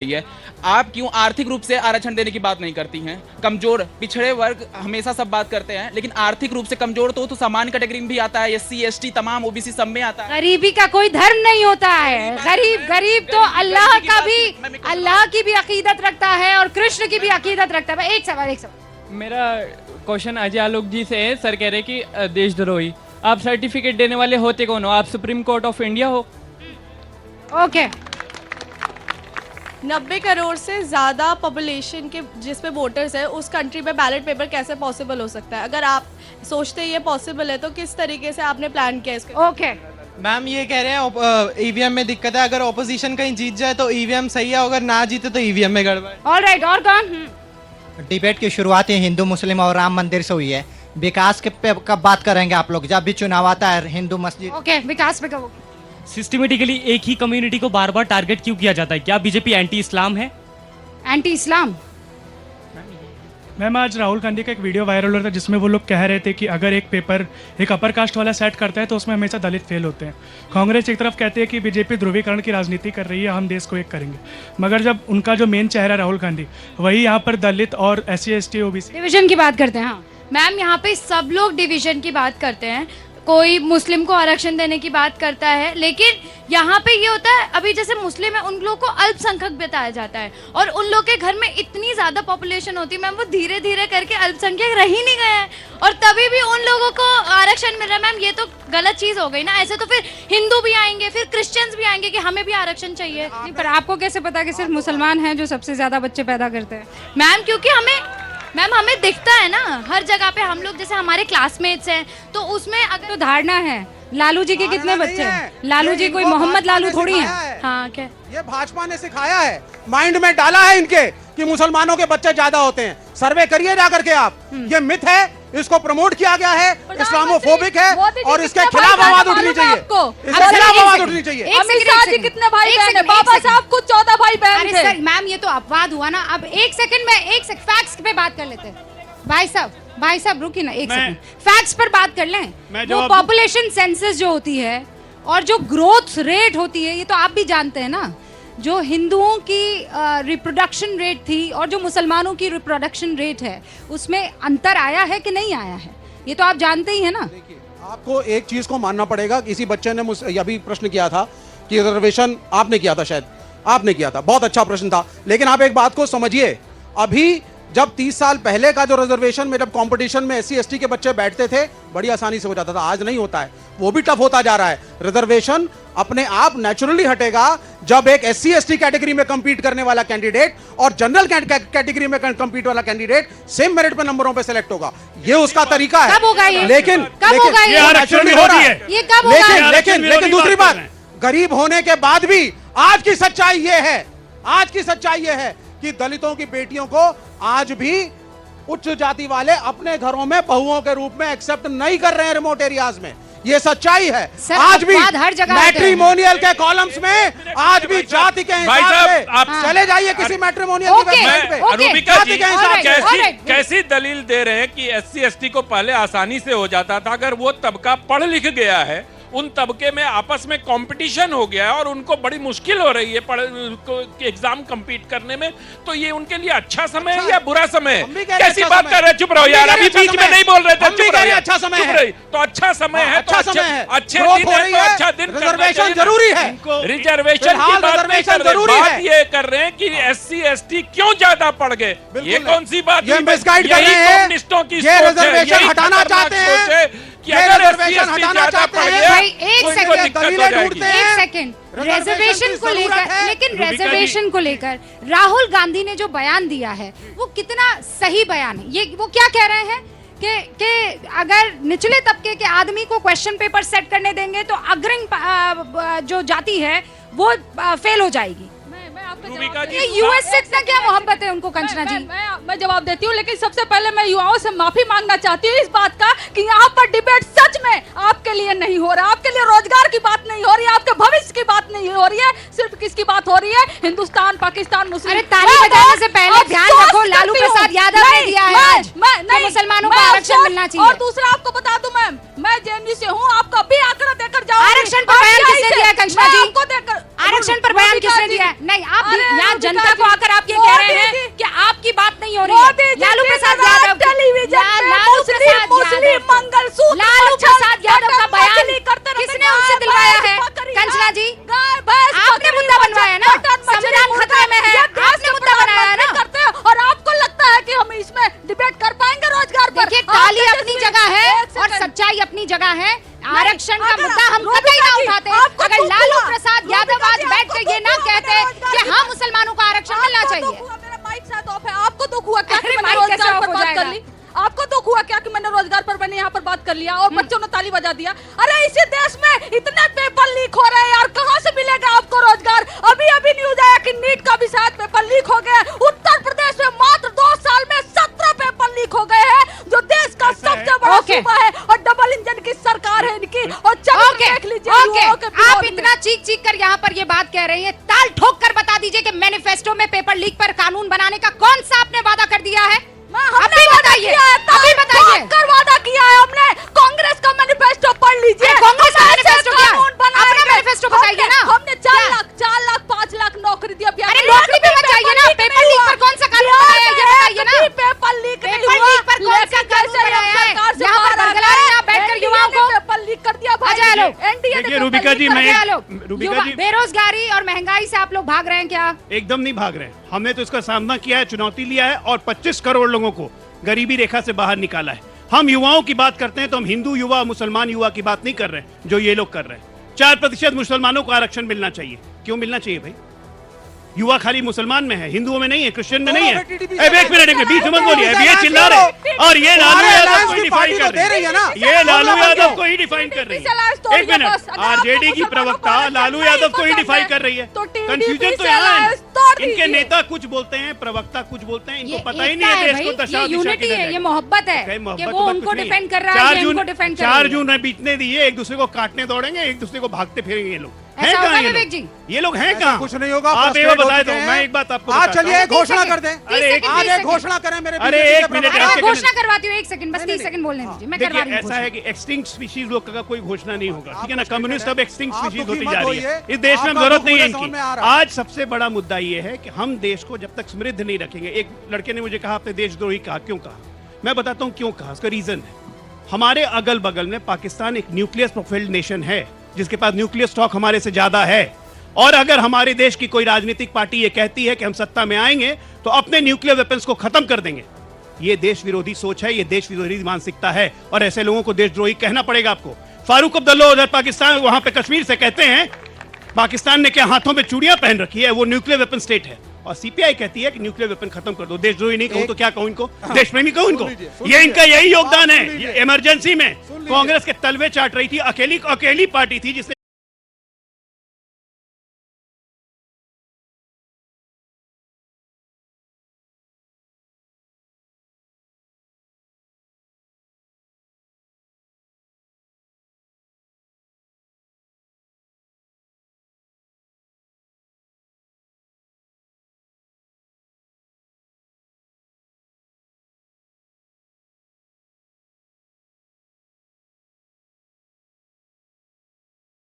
है। आप क्यों आर्थिक रूप से आरक्षण देने की बात नहीं करती हैं? कमजोर पिछड़े वर्ग हमेशा सब बात करते हैं, लेकिन आर्थिक रूप से कमजोर तो सामान्य कैटेगरी में भी आता है, एससी एसटी तमाम ओबीसी सब में आता है। गरीबी का कोई धर्म नहीं होता है। गरीब तो अल्लाह की भी अकीदत रखता है और कृष्ण की भी अकीदत रखता है। एक सवाल मेरा क्वेश्चन अजय आलोक जी से है। सर कह रहे कि देशद्रोही, आप सर्टिफिकेट देने वाले होते कौन हो? आप सुप्रीम कोर्ट ऑफ इंडिया हो? ओके 90 करोड़ से ज़्यादा पॉपुलेशन के जिसपे वोटर्स है उस कंट्री में बैलेट पेपर कैसे पॉसिबल हो सकता है? अगर आप सोचते ये पॉसिबल है तो किस तरीके से आपने प्लान किया इसको? ओके मैम ये कह रहे हैं ईवीएम में दिक्कत है, अगर ऑपोजिशन कहीं जीत जाए तो ईवीएम सही है, अगर ना जीते तो ईवीएम में गड़बड़। ऑलराइट, और कौन? डिबेट की शुरुआत हिंदू मुस्लिम और राम मंदिर से हुई है। विकास के पे कब बात करेंगे आप लोग? जब भी चुनाव आता है हिंदू मस्जिद। ओके विकास पे कहो। सिस्टमेटिकली एक ही कम्युनिटी को बार बार टारगेट क्यों किया जाता है? क्या बीजेपी एंटी इस्लाम है? एंटी इस्लाम? मैम आज राहुल गांधी का एक वीडियो वायरल हो रहा था जिसमें वो लोग कह रहे थे कि अगर एक पेपर एक अपर कास्ट वाला सेट करता है तो उसमें हमेशा दलित फेल होते हैं। कांग्रेस एक तरफ कहती है कि बीजेपी ध्रुवीकरण की राजनीति कर रही है, हम देश को एक करेंगे, मगर जब उनका जो मेन चेहरा राहुल गांधी वही यहाँ पर दलित और SC ST OBC डिवीजन की बात करते हैं। हाँ मैम यहाँ पे सब लोग डिवीजन की बात करते हैं, कोई मुस्लिम को आरक्षण देने की बात करता है, लेकिन यहाँ पे ये होता है अभी जैसे मुस्लिम है उन लोगों को अल्पसंख्यक बताया जाता है और उन लोग के घर में इतनी ज्यादा पॉपुलेशन होती है मैम, वो धीरे धीरे करके अल्पसंख्यक रह ही नहीं गए हैं और तभी भी उन लोगों को आरक्षण मिल रहा है। मैम ये तो गलत चीज हो गई ना। ऐसे तो फिर हिंदू भी आएंगे, फिर क्रिश्चियंस भी आएंगे कि हमें भी आरक्षण चाहिए। नहीं, पर आपको कैसे पता कि सिर्फ मुसलमान हैं जो सबसे ज्यादा बच्चे पैदा करते हैं? मैम क्योंकि हमें दिखता है ना हर जगह पे, हम लोग जैसे हमारे क्लासमेट्स हैं तो उसमें अगर तो धारणा है लालू जी के कितने बच्चे हैं? लालू जी कोई मोहम्मद लालू थोड़ी हैं। हाँ क्या ये भाजपा ने सिखाया है, माइंड में डाला है इनके कि मुसलमानों के बच्चे ज्यादा होते हैं। सर्वे करिए जाकर के आप, ये मिथ है, इसको प्रमोट किया गया है, इस्लामोफोबिक है और इसके खिलाफ आवाज उठनी चाहिए। इसके खिलाफ आवाज उठनी चाहिए। कितने भाई बहन है? बाबा साहब कुछ 14 भाई बहन थे। मैम ये तो अपवाद हुआ ना। अब एक सेकंड में एक फैक्ट्स पे बात कर लेते हैं। भाई साहब रुकिए ना एक सेकंड, फैक्ट्स पर बात कर लें। वो पॉपुलेशन सेंसस जो होती है और जो ग्रोथ रेट होती है, ये तो आप भी जानते हैं ना, जो हिंदुओं की रिप्रोडक्शन रेट थी और जो मुसलमानों की रिप्रोडक्शन रेट है उसमें अंतर आया है कि नहीं आया है? ये तो आप जानते ही है ना। आपको एक चीज को मानना पड़ेगा। किसी बच्चे ने मुझसे अभी प्रश्न किया था कि रिजर्वेशन आपने किया था, शायद आपने किया था, बहुत अच्छा प्रश्न था, लेकिन आप एक बात को समझिए, अभी जब 30 साल पहले का जो रिजर्वेशन में जब कंपटीशन में SC ST के बच्चे बैठते थे बड़ी आसानी से हो जाता था, आज नहीं होता है, वो भी टफ होता जा रहा है। रिजर्वेशन अपने आप नेचुरली हटेगा जब एक SC ST कैटेगरी में कंपीट करने वाला कैंडिडेट और जनरल कैटेगरी में कंपीट वाला कैंडिडेट सेम मेरिट पे नंबरों पे सिलेक्ट होगा। ये उसका तरीका है। कब होगा ये? लेकिन नेचुरली हो रहा है। ये कब होगा? लेकिन दूसरी बात, गरीब होने के बाद भी आज की सच्चाई ये है कि दलितों की बेटियों को आज भी उच्च जाति वाले अपने घरों में बहुओं के रूप में एक्सेप्ट नहीं कर रहे हैं रिमोट एरियाज में। ये सच्चाई है। आज भी हर जगह मैट्रिमोनियल के कॉलम्स में आज भी जाति के हिसाब से आप चले जाइए किसी मैट्रिमोनियल की वेबसाइट पे। रूबिका जी कैसी दलील दे रहे हैं कि SC ST को पहले आसानी से हो जाता था, अगर वो तबका पढ़ लिख गया है, उन तबके में आपस में कंपटीशन हो गया है और उनको बड़ी मुश्किल हो रही है एग्जाम कंपीट करने में, तो ये उनके लिए अच्छा समय है या बुरा समय है? कैसी बात कर रहे? चुप रहो यार, अभी बीच में नहीं बोल रहे थे। चुप रहो, अच्छा समय है तो अच्छा समय है, अच्छा समय है, अच्छे दिन है तो अच्छा दिन। रिजर्वेशन जरूरी है, रिजर्वेशन की बात नहीं कर रहे, बात ये कर रहे हैं कि SC ST क्यों ज्यादा पढ़ गए। ये कौन सी बात? ये मिसगाइड कर रहे हैं, ये रिजर्वेशन हटाना चाहते हैं कि अगर रिजर्वेशन हटाना चाहते हैं भाई एक सेकंड रिजर्वेशन को लेकर, लेकिन रिजर्वेशन को लेकर राहुल गांधी ने जो बयान दिया है वो कितना सही बयान है? ये वो क्या कह रहे हैं कि अगर निचले तबके के आदमी को क्वेश्चन पेपर सेट करने देंगे तो अग्रणी जो जाति है वो फेल हो जाएगी। ये यूएस से इतना क्या मोहब्बत है उनको? कंचना जी मैं जवाब देती हूँ, लेकिन सबसे पहले मैं युवाओं से माफी मांगना चाहती हूँ इस बात का कि यहाँ पर डिबेट सच में आपके लिए नहीं हो रहा, आपके लिए रोजगार की बात नहीं हो रही है, आपके भविष्य की बात नहीं हो रही है, सिर्फ किसकी बात हो रही है? हिंदुस्तान, पाकिस्तान, मुस्लिम। अरे ताली बजाने से पहले ध्यान रखो, लालू प्रसाद यादव ने दिया है कि मुसलमानों को आरक्षण मिलना चाहिए। और दूसरा आपको बता दूं मैम, मैं JNU से हूँ, आपको अभी आंकड़ा देकर जाओ आरक्षण पर बयान किसने दिया? कंचना जी आपको देकर आरक्षण पर बयान किसने दिया है? नहीं, आप यहाँ जनता को आकर आप ये कह रहे हैं कि आपकी बात नहीं हो रही है। लालू प्रसाद यादव लालू प्रसाद यादव का बयान किसने उनसे दिलवाया है? कंचना जी, आपने मुद्दा बनवाया ना, संविधान खतरे में है, आपने मुद्दा बनाया ना। और आपको लगता है कि हम इसमें डिबेट कर पाएंगे रोजगार पर? देखिए, ताली अपनी जगह है और सच्चाई अपनी जगह है। आरक्षण का मुद्दा हम कतई ना उठाते अगर लालू प्रसाद यादव आज बैठ के ये ना कहते कि हाँ मुसलमानों को आरक्षण मिलना चाहिए। मेरा माइक साथ ऑफ है। आपको दुख हुआ क्या कि मैंने रोजगार पर बात कर ली? आपको दुख हुआ क्या कि मैंने रोजगार पर मैंने यहाँ पर बात कर लिया और बच्चों ने ताली बजा दिया? अरे इसी देश में इतने पेपर लीक हो रहे हैं यार, कहाँ से मिलेगा आपको रोजगार? अभी अभी न्यूज आया कि नीट का भी शायद पेपर लीक हो गया। उत्तर प्रदेश में मात्र 2 साल में 17 पेपर लीक हो गए हैं, जो देश का सबसे बड़ा सूबा है और डबल इंजन की सरकार है इनकी। और देख लीजिए, आप इतना चीख चीख कर यहाँ पर ये बात कह रही है, ताल ठोक कर बता दीजिए कि मैनिफेस्टो में पेपर लीक पर कानून बनाने का कौन सा आपने वादा कर दिया है? अभी बताइए, अभी बताइए। कर वादा किया है हमने, कांग्रेस का मैनिफेस्टो पढ़ लीजिए। कांग्रेस का मैनिफेस्टो क्या? अपना मैनिफेस्टो बताइए ना। हमने 4 लाख 5 लाख नौकरी दी। अरे नौकरी भी बताइए ना, पेपर लीक पर कौन सा कानून बनाया है ये बताइए ना। पेपर लीक पर कौन सा कानून बनाया है? यहाँ पर बरगला रहे हैं आप बैठकर युवाओं को। पेपर लीक कर दिया भाई। देखिए रूबिका जी, रूबिका जी, बेरोजगारी और महंगाई से आप लोग भाग रहे हैं क्या? एकदम नहीं भाग रहे हैं। हमने तो इसका सामना किया है, चुनौती लिया है और 25 करोड़ लोगों को गरीबी रेखा से बाहर निकाला है। हम युवाओं की बात करते हैं तो हम हिंदू युवा मुसलमान युवा की बात नहीं कर रहे हैं जो ये लोग कर रहे हैं। 4% मुसलमानों को आरक्षण मिलना चाहिए। क्यों मिलना चाहिए भाई? युवा खाली मुसलमान में है, हिंदुओं में नहीं है, क्रिश्चियन में नहीं है। एक मिनट बीच मत बोलिए, ये चिल्ला रहे और ये लालू यादव को ही डिफाइन कर रही है। ये लालू यादव को ही डिफाइन कर रही है। एक मिनट, आरजेडी की प्रवक्ता लालू यादव को ही डिफाइन कर रही है। कंफ्यूजन तो यहाँ है, इनके नेता कुछ बोलते हैं, प्रवक्ता कुछ बोलते हैं, इनको पता ही नहीं है देश को दशा दिशा की। ये मोहब्बत है कि वो उनको डिफेंड कर रहा है, उनको डिफेंड कर रहा है। 4 जून बीतने दिए, एक दूसरे को काटने दौड़ेंगे, एक दूसरे को भागते फिरेंगे। ये लोग हैं ऐसा कहाँ? होगा विवेक जी? ये लोग हैं कहाँ? कुछ नहीं होगा। आप ये बता दो। मैं एक बात आपको आज चलिए घोषणा कर दें। अरे आज एक घोषणा करें मेरे। अरे एक मिनट, घोषणा करवाती हूँ, 1 सेकंड बस, 30 सेकंड बोलने दीजिए, मैं करवा रही हूँ। ऐसा है कि एक्सटिंक्ट स्पीशीज लोग का कोई घोषणा नहीं होगा, ठीक है ना? कम्युनिस्ट अब एक्सटिंक्ट स्पीशीज होती जा रही है। इस देश में जरूरत नहीं है इनकी। आज सबसे बड़ा मुद्दा ये है कि हम देश को जब तक समृद्ध नहीं रखेंगे। एक लड़के ने मुझे कहा आपने देशद्रोही कहा, क्यों कहा? मैं बताता हूँ क्यों कहा। उसका रीजन है, हमारे अगल बगल में पाकिस्तान एक न्यूक्लियर प्रोफाइल्ड नेशन है जिसके पास न्यूक्लियर स्टॉक हमारे से ज्यादा है। और अगर हमारे देश की कोई राजनीतिक पार्टी ये कहती है कि हम सत्ता में आएंगे तो अपने न्यूक्लियर वेपन्स को खत्म कर देंगे, ये देश विरोधी सोच है, ये देश विरोधी मानसिकता है और ऐसे लोगों को देशद्रोही कहना पड़ेगा आपको। फारूक अब्दुल्ला उधर पाकिस्तान, वहां पे कश्मीर से कहते हैं पाकिस्तान ने क्या हाथों में चूड़ियां पहन रखी है, वो न्यूक्लियर वेपन स्टेट है। और सीपीआई कहती है कि न्यूक्लियर वेपन खत्म कर दो। देशद्रोही नहीं कहूं तो क्या कहूं इनको? देशप्रेमी कहूं इनको? ये इनका यही योगदान है। इमरजेंसी में कांग्रेस के तलवे चाट रही थी, अकेली पार्टी थी जिसने